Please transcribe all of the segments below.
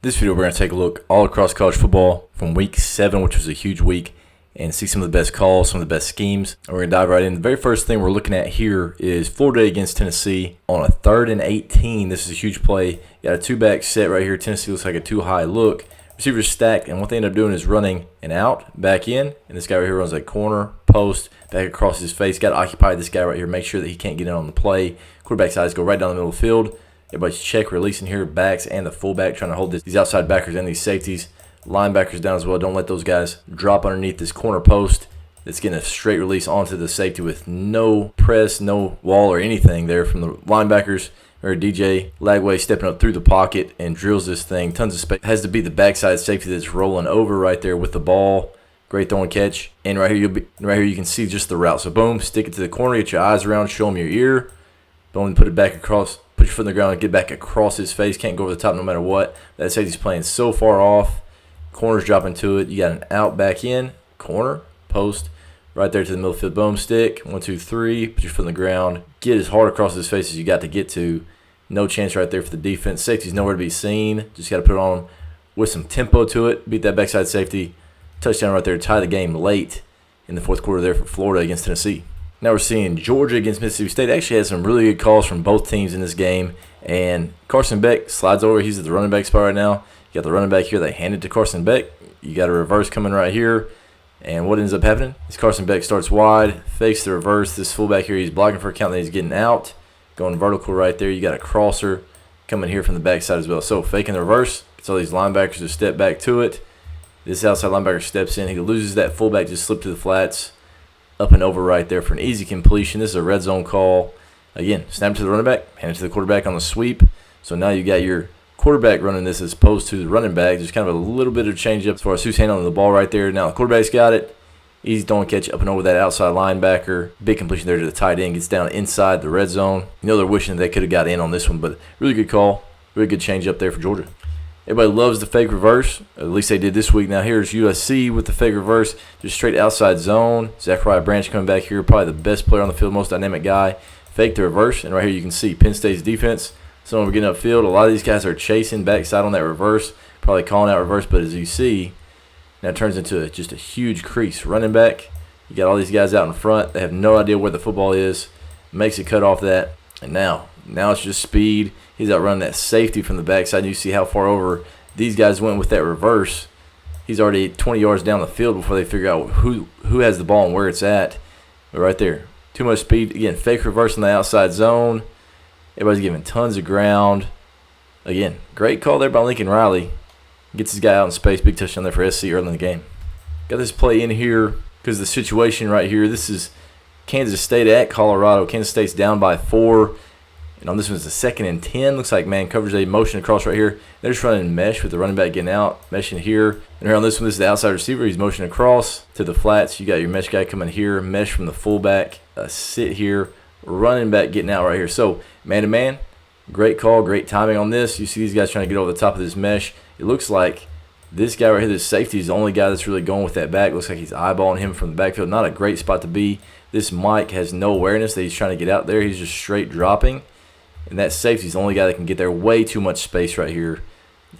This video, we're going to take a look all across college football from week 7, which was a huge week, and see some of the best calls, some of the best schemes. And we're going to dive right in. The very first thing we're looking at here is Florida against Tennessee on a 3rd and 18. This is a huge play. You got a two-back set right here. Tennessee looks like a too-high look. Receivers stacked, and what they end up doing is running an out, back in, and this guy right here runs a corner, post, back across his face. Got to occupy this guy right here, make sure that he can't get in on the play. Quarterback's eyes go right down the middle of the field. Everybody's check releasing here, backs and the fullback trying to hold these outside backers and these safeties. Linebackers down as well. Don't let those guys drop underneath this corner post. It's getting a straight release onto the safety with no press, no wall or anything there from the linebackers. Or DJ Lagway stepping up through the pocket and drills this thing. Tons of space. Has to be the backside safety that's rolling over right there with the ball. Great throw and catch. And right here you can see just the route. So boom, stick it to the corner, get your eyes around, show him your ear. Boom, put it back across. Put your foot on the ground and get back across his face. Can't go over the top no matter what. That safety's playing so far off. Corner's dropping to it. You got an out, back in, corner, post, right there to the middle field. Boom, stick. 1, 2, 3. Put your foot on the ground. Get as hard across his face as you got to get to. No chance right there for the defense. Safety's nowhere to be seen. Just got to put it on with some tempo to it. Beat that backside safety. Touchdown right there. Tie the game late in the 4th quarter there for Florida against Tennessee. Now we're seeing Georgia against Mississippi State. Actually had some really good calls from both teams in this game. And Carson Beck slides over. He's at the running back spot right now. You got the running back here. They hand it to Carson Beck. You got a reverse coming right here. And what ends up happening is Carson Beck starts wide, fakes the reverse. This fullback here, he's blocking for a count, then he's getting out. Going vertical right there. You got a crosser coming here from the backside as well. So faking the reverse. Gets all these linebackers to step back to it. This outside linebacker steps in. He loses that fullback, just slipped to the flats. Up and over right there for an easy completion. This is a red zone call. Again, snap it to the running back, hand it to the quarterback on the sweep. So now you got your quarterback running this as opposed to the running back. There's kind of a little bit of change up as far as who's handling the ball right there. Now the quarterback's got it. Easy throwing catch up and over that outside linebacker. Big completion there to the tight end. Gets down inside the red zone. You know they're wishing they could have got in on this one, but really good call. Really good change up there for Georgia. Everybody loves the fake reverse. At least they did this week. Now here's USC with the fake reverse. Just straight outside zone. Zachariah Branch coming back here. Probably the best player on the field, most dynamic guy. Fake the reverse. And right here you can see Penn State's defense. Some of them are getting upfield. A lot of these guys are chasing backside on that reverse. Probably calling out reverse. But as you see, now it turns into just a huge crease. Running back. You got all these guys out in front. They have no idea where the football is. Makes a cut off that. And now it's just speed. He's outrunning that safety from the backside. You see how far over these guys went with that reverse. He's already 20 yards down the field before they figure out who has the ball and where it's at. But right there, too much speed. Again, fake reverse in the outside zone. Everybody's giving tons of ground. Again, great call there by Lincoln Riley. Gets his guy out in space. Big touchdown there for SC early in the game. Got this play in here because the situation right here. This is Kansas State at Colorado. Kansas State's down by 4. And on this one's the 2nd and 10. Looks like man coverage a motion across right here. They're just running mesh with the running back getting out. Meshing here. And here on this one, this is the outside receiver. He's motioning across to the flats. You got your mesh guy coming here. Mesh from the fullback. Sit here. Running back getting out right here. So man-to-man. Great call. Great timing on this. You see these guys trying to get over the top of this mesh. It looks like this guy right here, this safety, is the only guy that's really going with that back. Looks like he's eyeballing him from the backfield. Not a great spot to be. This Mike has no awareness that he's trying to get out there. He's just straight dropping. And that safety's the only guy that can get there. Way too much space right here,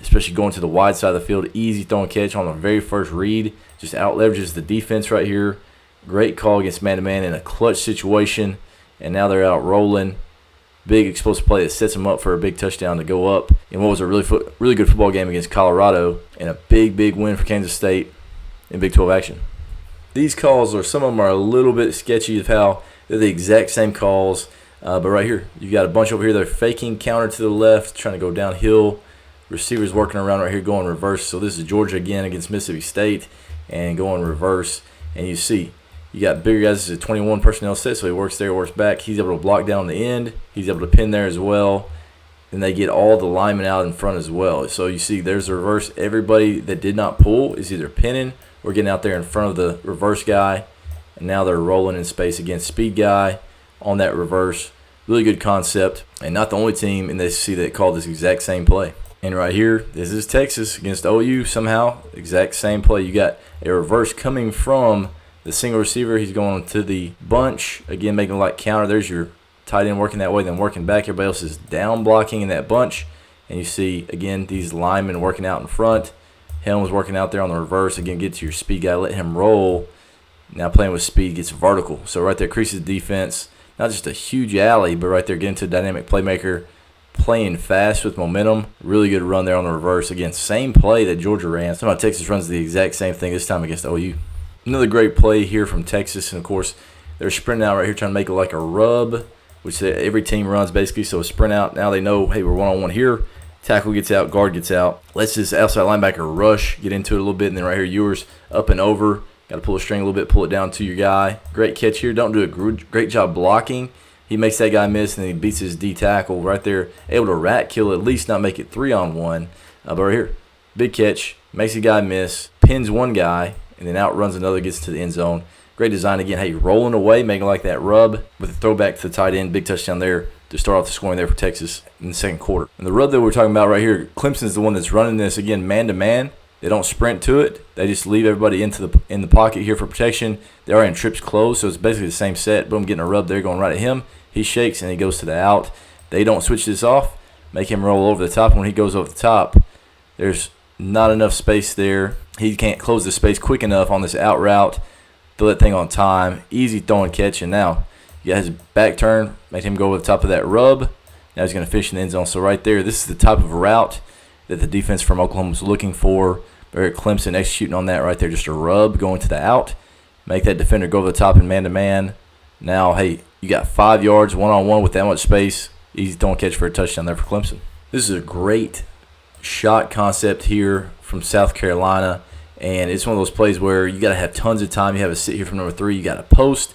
especially going to the wide side of the field. Easy throwing catch on the very first read. Just out leverages the defense right here. Great call against man-to-man in a clutch situation. And now they're out rolling. Big explosive play that sets them up for a big touchdown to go up in what was a really good football game against Colorado. And a big win for Kansas State in Big 12 action. These calls, some of them are a little bit sketchy of how they're the exact same calls. But right here, you got a bunch over here. They're faking counter to the left, trying to go downhill. Receivers working around right here, going reverse. So this is Georgia again against Mississippi State and going reverse. And you see, you got bigger guys. This is a 21 personnel set, so he works there, works back. He's able to block down the end. He's able to pin there as well. Then they get all the linemen out in front as well. So you see there's the reverse. Everybody that did not pull is either pinning or getting out there in front of the reverse guy. And now they're rolling in space against speed guy on that reverse. Really good concept, and not the only team in the SEC that called this exact same play. And right here, this is Texas against OU somehow. Exact same play. You got a reverse coming from the single receiver. He's going to the bunch. Again, making a light counter. There's your tight end working that way, then working back. Everybody else is down blocking in that bunch. And you see, again, these linemen working out in front. Helm's working out there on the reverse. Again, get to your speed guy, let him roll. Now playing with speed gets vertical. So right there creases the defense. Not just a huge alley, but right there getting to a dynamic playmaker. Playing fast with momentum. Really good run there on the reverse. Again, same play that Georgia ran. Somehow Texas runs the exact same thing this time against OU. Another great play here from Texas. And, of course, they're sprinting out right here trying to make it like a rub, which every team runs basically. So a sprint out. Now they know, hey, we're one-on-one here. Tackle gets out, guard gets out. Let's this outside linebacker rush, get into it a little bit, and then right here, Ewers up and over. Got to pull the string a little bit, pull it down to your guy. Great catch here. Don't do a great job blocking. He makes that guy miss, and then he beats his D tackle right there. Able to rat kill, at least not make it 3-on-1. But right here, big catch, makes a guy miss, pins one guy, and then outruns another, gets to the end zone. Great design again. Hey, rolling away, making like that rub with a throwback to the tight end. Big touchdown there to start off the scoring there for Texas in the second quarter. And the rub that we're talking about right here, Clemson's the one that's running this, again, man-to-man. They don't sprint to it. They just leave everybody in the pocket here for protection. They are in trips closed, so it's basically the same set. Boom, getting a rub there, going right at him. He shakes, and he goes to the out. They don't switch this off, make him roll over the top. When he goes over the top, there's not enough space there. He can't close the space quick enough on this out route. Throw that thing on time. Easy throw and catch, and now you got his back turn, made him go over the top of that rub. Now he's going to fish in the end zone. So right there, this is the type of route that the defense from Oklahoma was looking for. Barrett Clemson executing on that right there. Just a rub going to the out. Make that defender go over the top in man-to-man. Now, hey, you got 5 yards, one-on-one with that much space. Easy throw and catch for a touchdown there for Clemson. This is a great shot concept here from South Carolina. And it's one of those plays where you got to have tons of time. You have a sit here from number 3. You got to post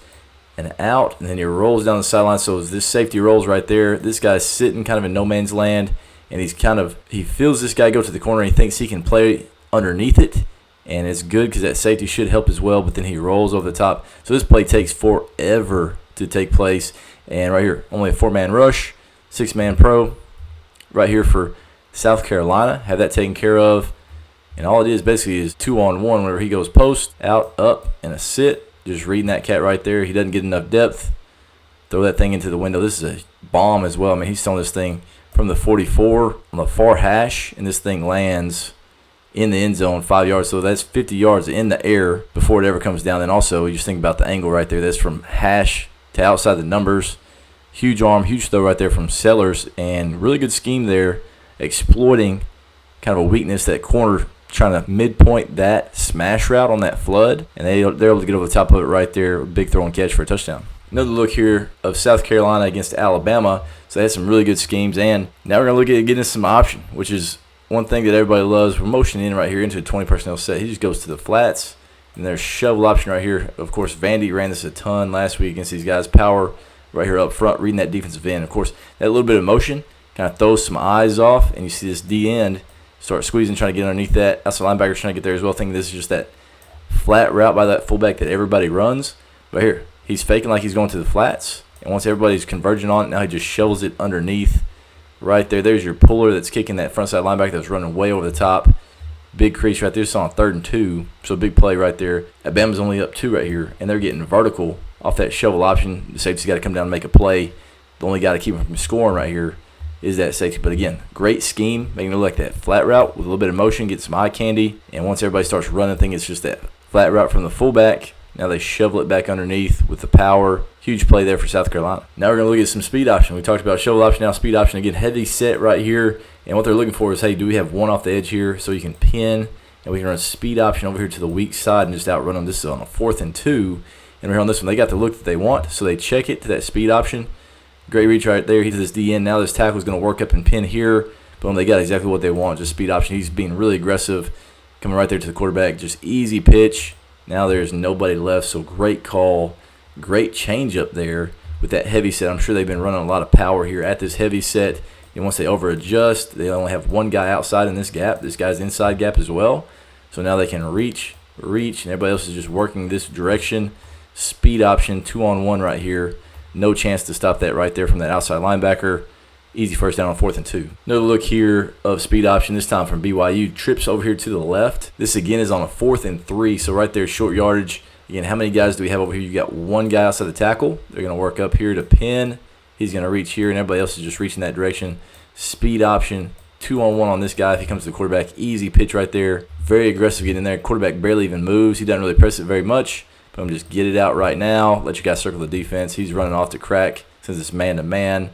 and out, and then he rolls down the sideline. So as this safety rolls right there, this guy's sitting kind of in no man's land, and he feels this guy go to the corner, and he thinks he can play underneath it, and it's good because that safety should help as well, but then he rolls over the top. So this play takes forever to take place, and right here, only a 4-man rush, 6-man pro right here for South Carolina. Have that taken care of, and all it is basically is 2-on-1 whenever he goes post, out, up, and a sit. Just reading that cat right there. He doesn't get enough depth. Throw that thing into the window. This is a bomb as well. I mean, he's throwing this thing from the 44 on the far hash, and this thing lands in the end zone 5 yards. So that's 50 yards in the air before it ever comes down. And also, you just think about the angle right there. That's from hash to outside the numbers. Huge arm, huge throw right there from Sellers, and really good scheme there, exploiting kind of a weakness that corner, trying to midpoint that smash route on that flood, and they're able to get over the top of it right there. Big throw and catch for a touchdown. Another look here of South Carolina against Alabama. So they had some really good schemes, and now we're going to look at getting some option, which is one thing that everybody loves. We're motioning in right here into a 20 personnel set. He just goes to the flats, and there's shovel option right here. Of course, Vandy ran this a ton last week against these guys. Power right here up front, reading that defensive end. Of course, that little bit of motion kind of throws some eyes off, and you see this D end start squeezing, trying to get underneath that. Outside linebackers trying to get there as well, thinking this is just that flat route by that fullback that everybody runs. But here, he's faking like he's going to the flats. And once everybody's converging on it, now he just shovels it underneath right there. There's your puller that's kicking that frontside linebacker that's running way over the top. Big crease right there. It's on 3rd and 2. So big play right there. Alabama's only up 2 right here, and they're getting vertical off that shovel option. The safety's got to come down and make a play. The only guy to keep him from scoring right here is that safety. But again, great scheme, making it look like that flat route with a little bit of motion, get some eye candy, and once everybody starts running, I think it's just that flat route from the fullback. Now they shovel it back underneath with the power. Huge play there for South Carolina. Now we're going to look at some speed option. We talked about shovel option, now speed option. Again, heavy set right here, and what they're looking for is, hey, do we have one off the edge here so you can pin, and we can run speed option over here to the weak side and just outrun them. This is on a 4th and 2, and here on this one, they got the look that they want, so they check it to that speed option. Great reach right there. He to this DN. Now this tackle is going to work up and pin here. Boom, they got exactly what they want, just speed option. He's being really aggressive, coming right there to the quarterback. Just easy pitch. Now there's nobody left, so great call. Great change up there with that heavy set. I'm sure they've been running a lot of power here at this heavy set. And once they over-adjust, they only have one guy outside in this gap. This guy's inside gap as well. So now they can reach, and everybody else is just working this direction. Speed option, 2-on-1 right here. No chance to stop that right there from that outside linebacker. Easy first down on 4th and 2. Another look here of speed option, this time from BYU. Trips over here to the left. This again is on a 4th and 3, so right there, short yardage. Again, how many guys do we have over here? You got one guy outside the tackle. They're going to work up here to pin. He's going to reach here, and everybody else is just reaching that direction. Speed option, 2-on-1 on this guy if he comes to the quarterback. Easy pitch right there. Very aggressive getting in there. Quarterback barely even moves. He doesn't really press it very much. Boom, just get it out right now. Let your guy circle the defense. He's running off the crack since it's man-to-man.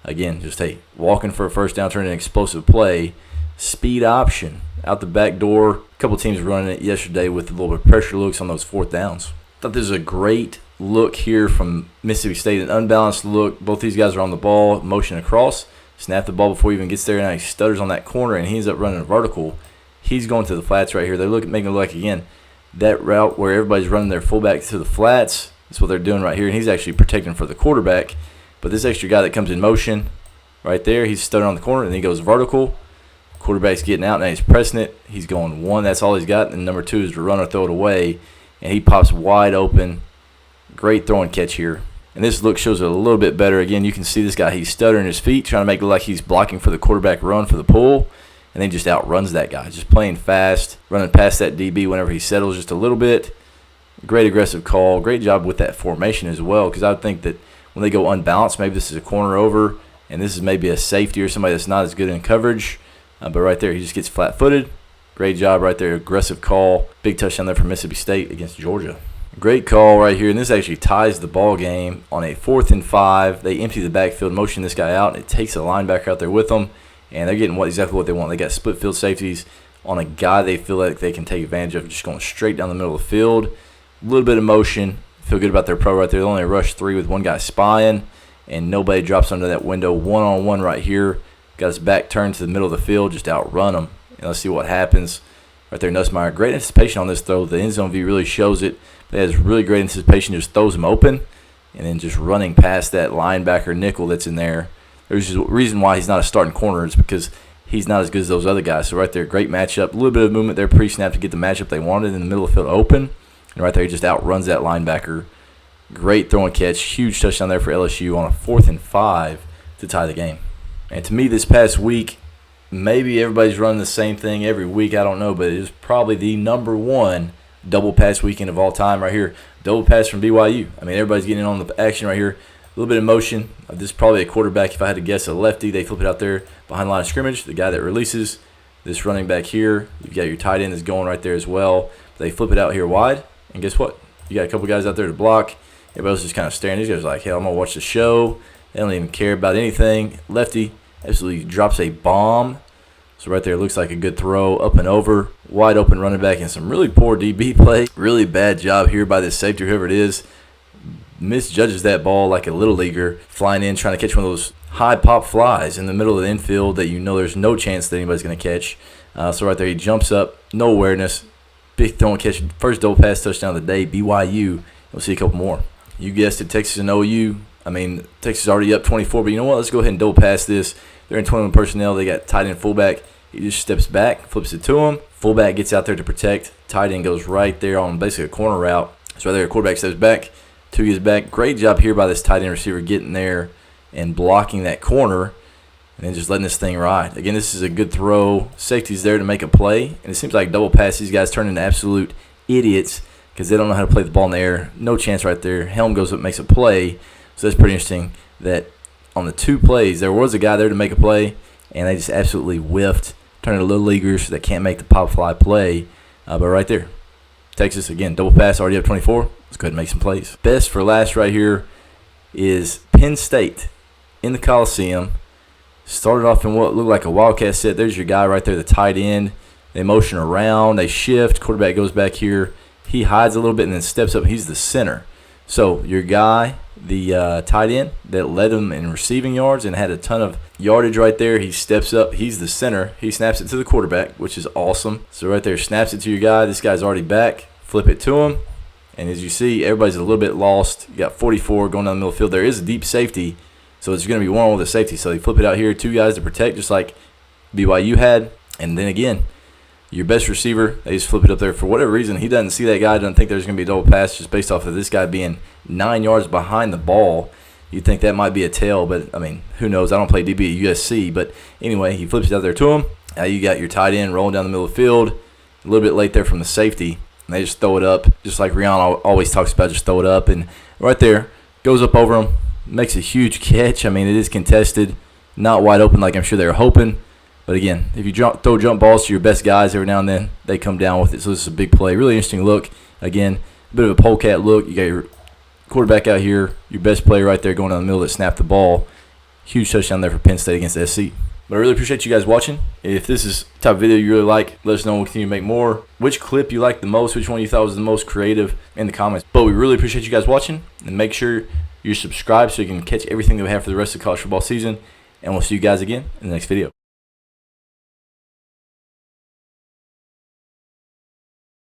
Again, just, hey, walking for a first down, turning an explosive play. Speed option out the back door. A couple teams running it yesterday with a little bit of pressure looks on those fourth downs. Thought this was a great look here from Mississippi State, an unbalanced look. Both these guys are on the ball, motion across, snap the ball before he even gets there. Now he stutters on that corner, and he ends up running a vertical. He's going to the flats right here. They're making it look like, again, that route where everybody's running their fullback to the flats. That's what they're doing right here, and he's actually protecting for the quarterback. But this extra guy that comes in motion right there, he's stuttering on the corner, and he goes vertical. Quarterback's getting out, now he's pressing it. He's going one, that's all he's got, and number two is to run or throw it away. And he pops wide open. Great throw and catch here. And this look shows it a little bit better. Again, you can see this guy, he's stuttering his feet, trying to make it look like he's blocking for the quarterback run for the pull, and then just outruns that guy. Just playing fast, running past that DB whenever he settles just a little bit. Great aggressive call. Great job with that formation as well, because I would think that when they go unbalanced, maybe this is a corner over, and this is maybe a safety or somebody that's not as good in coverage. But right there, he just gets flat-footed. Great job right there. Aggressive call. Big touchdown there for Mississippi State against Georgia. Great call right here, and this actually ties the ball game on a 4th and 5. They empty the backfield, motion this guy out, and it takes a linebacker out there with them, and they're getting exactly what they want. They got split field safeties on a guy they feel like they can take advantage of, just going straight down the middle of the field. A little bit of motion. Feel good about their pro right there. They only rushed 3 with one guy spying, and nobody drops under that window. One-on-one right here. Got his back turned to the middle of the field, just outrun him. And let's see what happens. Right there, Nussmeier. Great anticipation on this throw. The end zone view really shows it. But he has really great anticipation, just throws him open, and then just running past that linebacker nickel that's in there. There's just a reason why he's not a starting corner is because he's not as good as those other guys. So right there, great matchup. A little bit of movement there pre-snap to get the matchup they wanted in the middle of the field open. And right there, he just outruns that linebacker. Great throw and catch. Huge touchdown there for LSU on a 4th and 5 to tie the game. And to me, this past week, maybe everybody's running the same thing every week. I don't know, but it is probably the #1 double pass weekend of all time right here. Double pass from BYU. I mean, everybody's getting in on the action right here. A little bit of motion. This is probably a quarterback, if I had to guess, a lefty. They flip it out there behind the line of scrimmage. The guy that releases this running back here. You've got your tight end that's going right there as well. They flip it out here wide, and guess what? You got a couple guys out there to block. Everybody else just kind of staring. These guys are like, hey, I'm going to watch the show. They don't even care about anything. Lefty absolutely drops a bomb. So right there, looks like a good throw, up and over. Wide open running back and some really poor DB play. Really bad job here by this safety, whoever it is. Misjudges that ball like a little leaguer, flying in, trying to catch one of those high pop flies in the middle of the infield that you know there's no chance that anybody's going to catch. So right there, he jumps up, no awareness. Big throw and catch. First double pass touchdown of the day, BYU. We'll see a couple more. You guessed it, Texas and OU. I mean, Texas is already up 24, but you know what? Let's go ahead and double pass this. They're in 21 personnel. They got tight end fullback. He just steps back, flips it to him. Fullback gets out there to protect. Tight end goes right there on basically a corner route. So right there, quarterback steps back. 2 gets back. Great job here by this tight end receiver getting there and blocking that corner and then just letting this thing ride. Again, this is a good throw. Safety's there to make a play. And it seems like double pass, these guys turn into absolute idiots because they don't know how to play the ball in the air. No chance right there. Helm goes up, makes a play. So that's pretty interesting that on the 2 plays, there was a guy there to make a play, and they just absolutely whiffed, turning to little leaguers that can't make the pop fly play. But right there, Texas, again, double pass, already up 24. Let's go ahead and make some plays. Best for last right here is Penn State in the Coliseum. Started off in what looked like a wildcat set. There's your guy right there, the tight end. They motion around. They shift. Quarterback goes back here. He hides a little bit and then steps up. He's the center. So your guy, the tight end that led him in receiving yards and had a ton of yardage right there, he steps up. He's the center. He snaps it to the quarterback, which is awesome. So right there, snaps it to your guy. This guy's already back. Flip it to him. And as you see, everybody's a little bit lost. You got 44 going down the middle of the field. There is a deep safety, so it's going to be one with a safety. So they flip it out here, 2 guys to protect, just like BYU had. And then again, your best receiver, they just flip it up there. For whatever reason, he doesn't see that guy, doesn't think there's going to be a double pass just based off of this guy being 9 yards behind the ball. You'd think that might be a tail, but, I mean, who knows? I don't play DB at USC. But anyway, he flips it out there to him. Now you got your tight end rolling down the middle of the field. A little bit late there from the safety. And they just throw it up, just like Rihanna always talks about, just throw it up. And right there, goes up over him, makes a huge catch. I mean, it is contested, not wide open like I'm sure they were hoping. But again, if you throw jump balls to your best guys every now and then, they come down with it. So this is a big play. Really interesting look. Again, a bit of a polecat look. You got your quarterback out here, your best player right there going down the middle that snapped the ball. Huge touchdown there for Penn State against SC. But I really appreciate you guys watching. If this is the type of video you really like, let us know. We'll continue to make more. Which clip you liked the most, which one you thought was the most creative in the comments. But we really appreciate you guys watching. And make sure you're subscribed so you can catch everything that we have for the rest of the college football season. And we'll see you guys again in the next video.